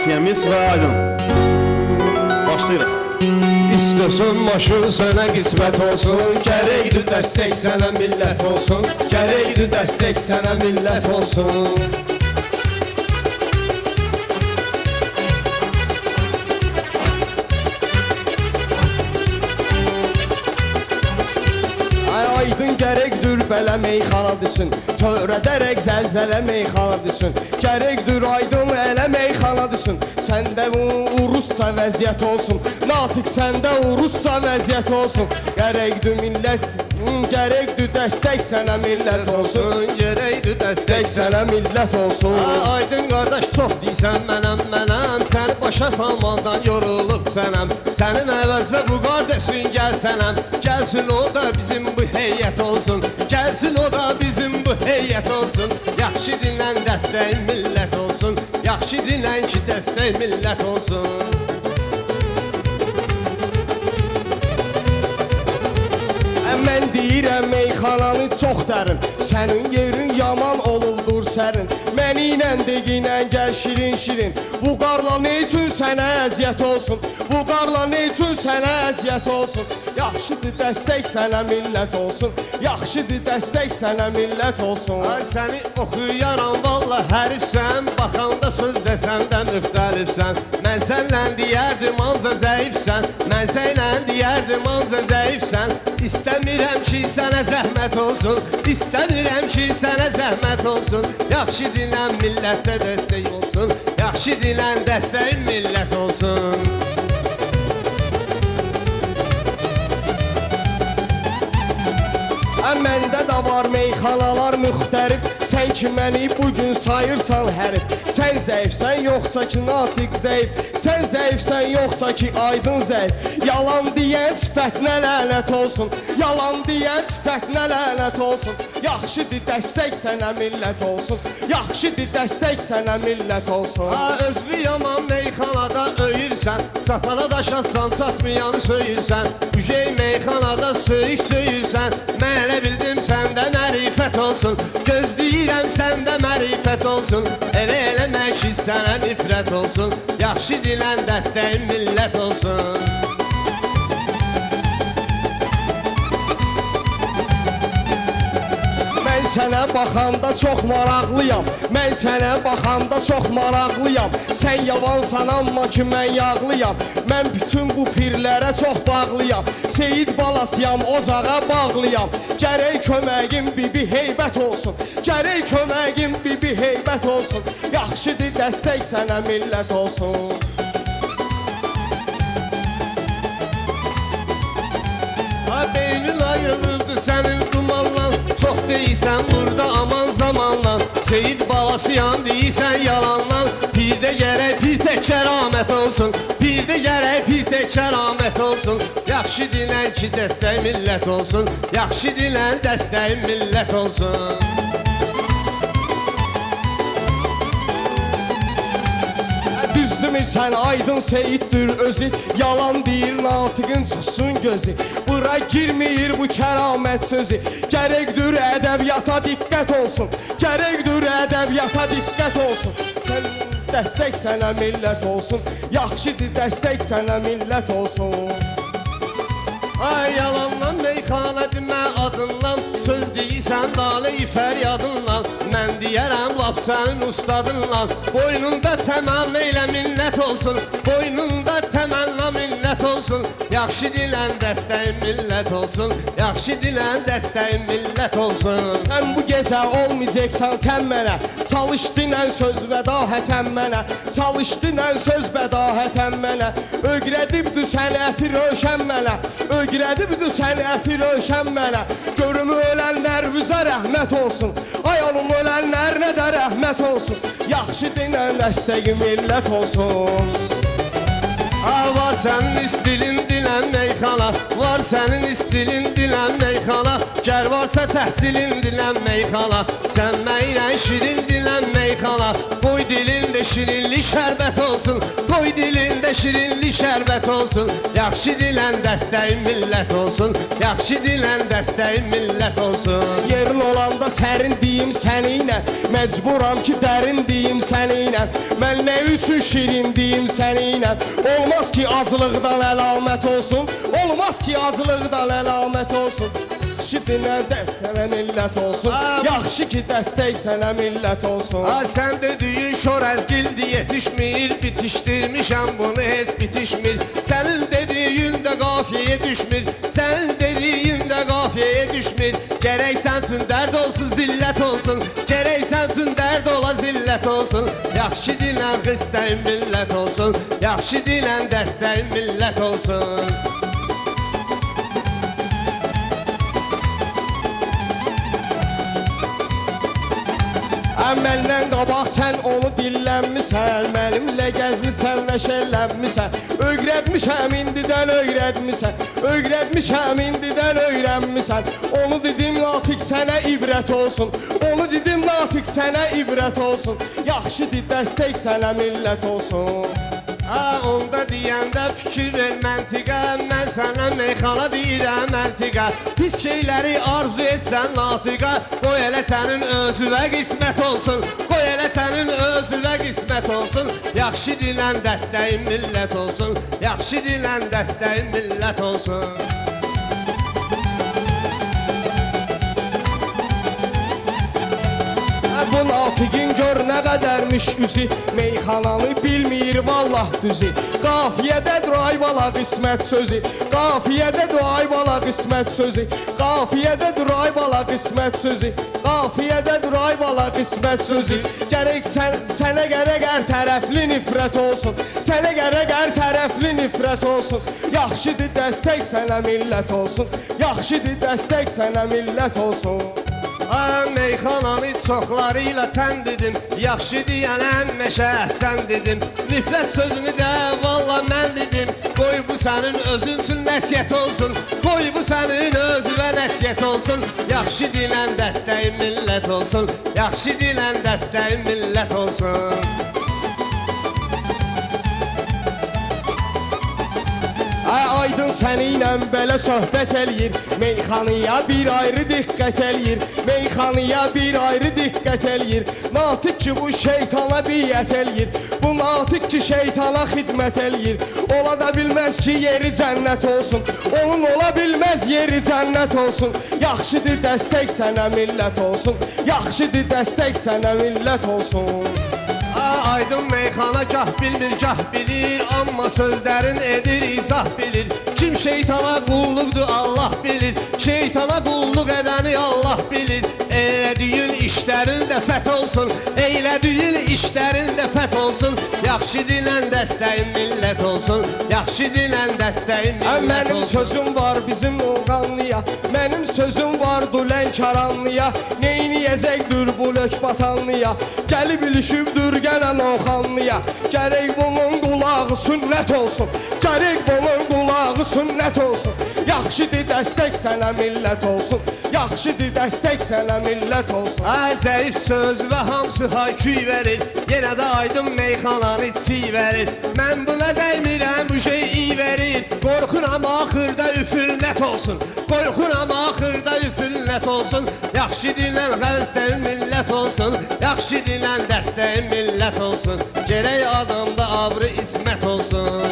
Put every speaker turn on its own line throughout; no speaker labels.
qafiyemiz ve aydın. Başlayırıq.
İstəsən maşın sənə qismət olsun, gərəkdir dəstək sənə millət olsun, gərəkdir dəstək sənə millət olsun. Aydın gərəkdir belə meyxana düşsün, törədərək zəlzələ meyxana düşsün, gərəkdir aydın elə meyxana düşsün. Səndə urusca vəziyyət olsun, natiq səndə urusca vəziyyət olsun, gərəkdir millət, gərəkdir dəstək sənə millət olsun, gərəkdir dəstək sənə millət olsun. Aydın qardaş çox deysən mənəm, səni başa salmaqdan yorulub sənəm, sənin əvəz və bu qardaşın gəl sənəm, gəlsin o da bizim bu heyət olsun, gəlsin o da bizim bu heyət olsun. Yaxşı dinlən dəstək millət olsun, yaxşı dinlən ki dəstək millət olsun. Mən deyirəm meyxananı çox dərin, sənin yerin yaman olubdur sərin, məni ilə deginə gəl şirin-şirin. Bu qarla ne üçün sənə əziyyət olsun, bu qarla ne üçün sənə əziyyət olsun. Yaxşıdır dəstək sənə millət olsun, yaxşıdır dəstək sənə millət olsun. Ay səni oxuyaram valla hərifsən, baxanda söz desən də müxtəlifsən. Mən sənlə deyərdim anca zəifsən, mən sənlə deyərdim anca zəifsən. İstəmirəm ki sənə zəhmət olsun, İstəmirəm ki sənə zəhmət olsun. Yaxşı dinlən millətdə dəstək olsun, yaxşı dinlən dəstək millət olsun. Məndə də var meyxanalar müxtərif, sən ki məni bugün sayırsan hərif. Sən zəifsən yoxsa ki natiq zəif, sən zəifsən yoxsa ki aydın zəif. Yalan deyən sifətinə lənət olsun, yalan deyən sifətinə lənət olsun. Yaxşıdır dəstək sənə millət olsun, yaxşıdır dəstək sənə millət olsun. Özlü yaman meyxanada öyürsən, satana daşatsan çatmayanı söyürsən, Yücey meyxanada söyük söyürsən. Mən elə bildim səndə mərifət olsun, gözləyirəm səndə mərifət olsun. Elə eləmə ki sənə nifrət olsun, yaxşı dilən dəstəyin millət olsun. Mən sənə baxanda çox maraqlıyam, mən sənə baxanda çox maraqlıyam. Sən yavansan amma ki mən yağlıyam, mən bütün bu pirlərə çox bağlıyam. Seyid balasıyam, ocağa bağlıyam, gərək köməgim bibi heybət olsun, gərək köməgim bibi heybət olsun. Yaxşıdır dəstək sənə millət olsun. Beynin ayrılıbdı sənin dumanlan, çox deyirsən burada aman zamanlan. Seyid balasıyam deyirsən yalanlan, bir də gərək bir tək kəramət olsun, bir də gərək bir tək kəramət olsun. Yaxşı dinlən ki dəstək millət olsun, yaxşı dinlən dəstək millət olsun. Düzdürmü sən aydın seyiddir özü, yalan deyir natiqin çıxsın gözü. Bura girməyir bu kəramət sözü, gərəkdir ədəbiyyata diqqət olsun, gərəkdir ədəbiyyata diqqət olsun. Dəstək sənə millət olsun, yaxşıdır dəstək sənə millət olsun. Ay yalanlan meyxana demə adınlan, söz deyirsən dalı-i fəryadınlan. Mən deyərəm laf sənin ustadınlan, boynunda təmənna ilə millət olsun, boynunda təmənna millət olsun. Yaxşı dilən dəstəyin millət olsun, yaxşı dilən dəstəyin millət olsun. Sən bu gecə olmayacaqsan tən mənə, çalış dinən söz vədahətən mənə, çalış dinən söz vədahətən mənə. Öqrədibdü sənəti röşən mənə, öqrədibdü sənəti röşən mənə. Görüm ölənlər üzə rəhmət olsun, ay onun ölənlərinə də rəhmət olsun. Yaxşı dinən dəstəyi millət olsun. Var sənin istilin dilən meyxana, var sənin istilin dilən meyxana.
Gəl varsa təhsilin dilən meyxana, sən mənlə şirin dilən meyxana. Qoy dilində şirinlik şərbət olsun, qoy dilində şirinlik şərbət olsun. Yaxşı dilən dəstəyin millət olsun, yaxşı dilən dəstəyin millət olsun.
Yerin olanda sərin deyim səninlə, məcburam ki dərin deyim səninlə. Mən nə üçün şirin deyim səninlə? Olmaz ki acılıqdan əlamət olsun, olmaz ki acılıqdan əlamət olsun. Yaxşı dilən dəstənə millət olsun, yaxşı ki dəstək sənə millət olsun.
Sən dediyin şorəzgildi yetişmir, bitişdirmişəm bunu heç bitişmir. Sənin dediyin də qafiyəyə düşmür, sənin dediyin də qafiyəyə düşmür. Gərək sən üçün dərd olsun, zillət olsun, gərək sən üçün dərd ola zillət olsun. Yaxşı dilən xistəyin millət olsun, yaxşı dilən dəstəyin millət olsun.
Məndən qabaq sən onu dillənmisən, mənimlə gəzmisən və şəllənmisən. Öyrətmişəm indidən öyrətmisən, öyrətmişəm indidən öyrənmisən. Onu dedim natiq sənə ibrət olsun, onu dedim natiq sənə ibrət olsun. Yaxşıdır dəstək sənə millət olsun.
Onda deyəndə fikir ver məntiqə, mən sənə meyxana deyirəm məntiqə. Pis şeyləri arzu etsən natiqə, qoy elə sənin özüvə qismət olsun, qoy elə sənin özüvə qismət olsun. Yaxşı dilən dəstəyin millət olsun, yaxşı dilən dəstəyin millət olsun.
Bu natiqin gör nə qədərmiş üzü, meyxananı bilmir vallah düzü. Qafiyədədir ay bala qismət sözü, qafiyədədir ay bala qismət sözü, qafiyədədir ay bala qismət sözü, qafiyədədir ay bala qismət sözü. Gərək sənə gərək hər tərəfli nifrət olsun, sənə gərək hər tərəfli nifrət olsun. Yaxşıdır dəstək sənə millət olsun, yaxşıdır dəstək sənə millət olsun.
Meyxananı çoxlarıyla tən dedim, yaxşı deyənəm məşə əhsən dedim. Nifrət sözünü də valla mən dedim, qoy bu sənin özün üçün nəsiyyət olsun, qoy bu sənin özüvə nəsiyyət olsun. Yaxşı dilən dəstəyin millət olsun, yaxşı dilən dəstəyin millət olsun.
Aydın səninlə belə söhbət eləyir, meyxanıya bir ayrı diqqət eləyir, meyxanıya bir ayrı diqqət eləyir. Natiq ki bu şeytana biyyət eləyir, bu natiq ki şeytana xidmət eləyir. Ola da bilməz ki yeri cənnət olsun, onun ola bilməz yeri cənnət olsun. Yaxşıdır dəstək sənə millət olsun, yaxşıdır dəstək sənə millət olsun.
Aydın meyxana gah bilmir, gah bilir, amma sözlərin edir izah bilir. Kim şeytana qulluqdur Allah bilir, şeytana qulluq edəni Allah bilir. Eylədiyin işlərin də fəth olsun, eylədiyin işlərin də fəth olsun. Yaxşı dilən dəstəyin millət olsun, yaxşı dilən dəstəyin millət olsun.
Mənim sözüm var bizim Nurqanlıya, mənim sözüm var Dülənkaranlıya. Neyniyəcəkdir bu lök batanlıya, gəlib ilişibdir gələn Oxanlıya. Gərək bunun qulağı sünnət olsun, gərək bunun qulağı sünnət olsun. Yaxşıdır dəstək sənə millət olsun, yaxşıdır dəstək sənə millət olsun.
Zəif söz və hamısı hayküy verir, yenə də aydın meyxananı çiy verir. Mən buna dəymirəm, bu şey iyi verir. Qorxuram axırda üfürnət olsun, qorxuram axırda üfürnət olsun. Yaxşı dilən dəstəyin millət olsun, yaxşı dilən dəstəyin millət olsun. Gərək adamda abrı ismət olsun.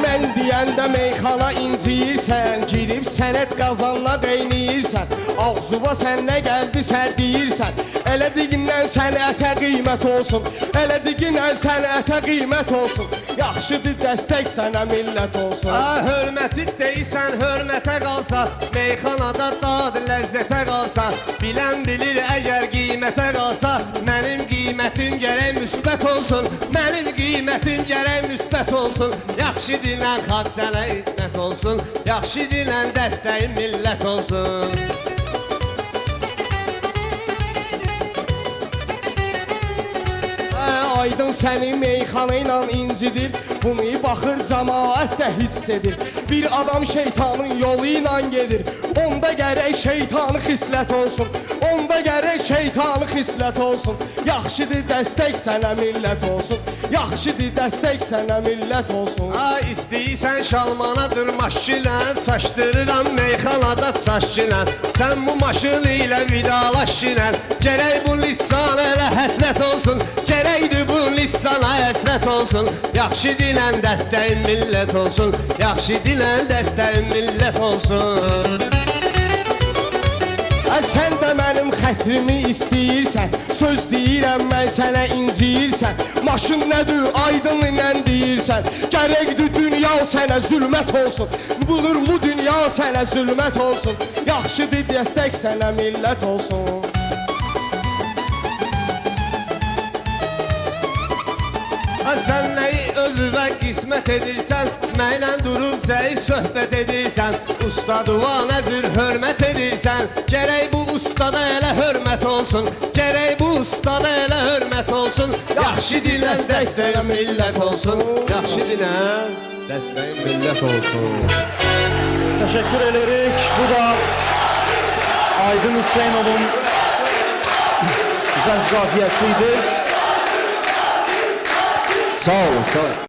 Mən deyəndə meyxana inciyirsən, girib sənət qazanla qeyniyirsən. Ağzuva sən nə gəldisə deyirsən, elədiyindən sənətə qiymət olsun, elədiyindən sənətə qiymət olsun. Yaxşıdır dəstək sənə millət olsun.
Hörməti deysən hörmətə qalsa, meyxanada dad ləzzətə qalsa. Bilən bilir əgər qiymətə qalsa, mənim qiymətim gərək müsbət olsun, mənim qiymətim gərək müsbət olsun. Yaxşı dilən xalq sənə hikmət olsun, yaxşı dilən dəstəyin millət olsun.
Aydın səni meyxana ilə incidir. Bunu baxır cəmaət də hiss edir. Bir adam şeytanın yolu ilə gedir. Onda gərək şeytanı xislət olsun. Onda gərək şeytanı xislət olsun. Yaxşıdır dəstək sənə millət olsun. Yaxşıdır dəstək sənə millət olsun.
Ay istəyirsən şalmanadır maşinən, çaşdırıram meyxanada çaşkinən. Sən bu maşın ilə vidalaşkinən. Gərək bu lisan elə həsrət olsun. Gərəkdir bu lisana həsrət olsun. Yaxşı dilən dəstəyin millət olsun. Yaxşı dilən dəstəyin millət olsun.
Sən də mənim xətrimi istəyirsən. Söz deyirəm mən sənə inciyirsən. Maşın nədir aydın ilə deyirsən. Gərəkdir dünya sənə zülmət olsun. Bulur bu dünya sənə zülmət olsun. Yaxşıdır dəstək sənə millət olsun.
Sən nəyi özüvə qismət edirsən, mənlə durub zəif söhbət edirsən. Ustadıva nəzir hörmət edirsən. Gərək bu ustada elə hörmət olsun. Gərək bu ustada elə hörmət olsun. Yaxşı dilən dəstəyin millət olsun. Yaxşı dilən dəstəyin millət olsun.
Teşekkür ederik. Bu da Aydın Hüseynov'un güzel kafiyesiydi. Sağ olun, sağ olun.